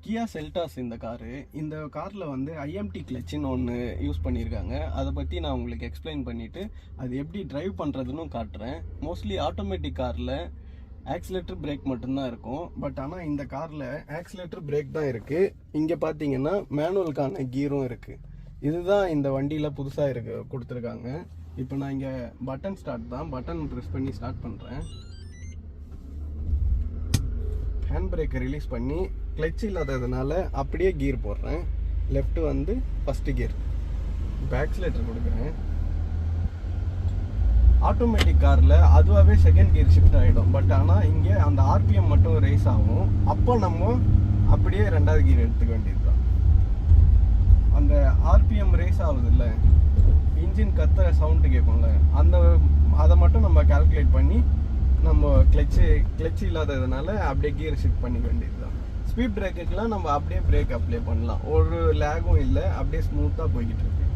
கியா Seltos இந்த car. இந்த காரில் வந்து ஐஎம்டி கிளச்சுன்னு ஒன்று யூஸ் பண்ணியிருக்காங்க. அதை பற்றி நான் உங்களுக்கு எக்ஸ்பிளைன் பண்ணிவிட்டு அது எப்படி டிரைவ் பண்ணுறதுன்னு காட்டுறேன். மோஸ்ட்லி ஆட்டோமேட்டிக் காரில் ஆக்சிலேட்டர் பிரேக் மட்டும்தான் இருக்கும். பட் ஆனால் இந்த காரில் ஆக்சிலேட்டர் பிரேக் தான் இருக்குது. இங்கே பார்த்தீங்கன்னா மேனுவலுக்கான கீரும் இருக்குது. இதுதான் இந்த வண்டியில் புதுசாக கொடுத்துருக்காங்க. இப்போ நான் இங்கே பட்டன் ஸ்டார்ட் தான், பட்டன் ப்ரெஸ் பண்ணி ஸ்டார்ட் பண்ணுறேன். ஹேண்ட் பிரேக்கை ரிலீஸ் பண்ணி கிளச் இல்லாததுனால அப்படியே கீர் போடுறேன். லெஃப்ட் வந்து ஃபஸ்ட்டு கியர். இப்போ ஆக்சிலேட்டர் கொடுக்குறேன். ஆட்டோமேட்டிக் காரில் அதுவாகவே செகண்ட் கியர் ஷிஃப்ட் ஆகிடும். பட் ஆனால் இங்கே அந்த ஆர்பிஎம் மட்டும் ரேஸ் ஆகும். அப்போ நம்ம அப்படியே ரெண்டாவது கியர் எடுத்துக்க வேண்டியது தான். அந்த ஆர்பிஎம் ரேஸ் ஆகுது இல்லை, இன்ஜின் கத்த சவுண்டு கேட்கும்ல, அதை மட்டும் நம்ம கால்குலேட் பண்ணி நம்ம கிளச் இல்லாததுனால அப்படியே கியர் ஷிஃப்ட் பண்ணிக்க வேண்டியது தான். ஸ்பீட் பிரேக்குக்கெலாம் நம்ம அப்படியே பிரேக் அப்ளை பண்ணலாம். ஒரு லேகும் இல்லை, அப்படியே ஸ்மூத்தாக போய்கிட்டு இருக்கு.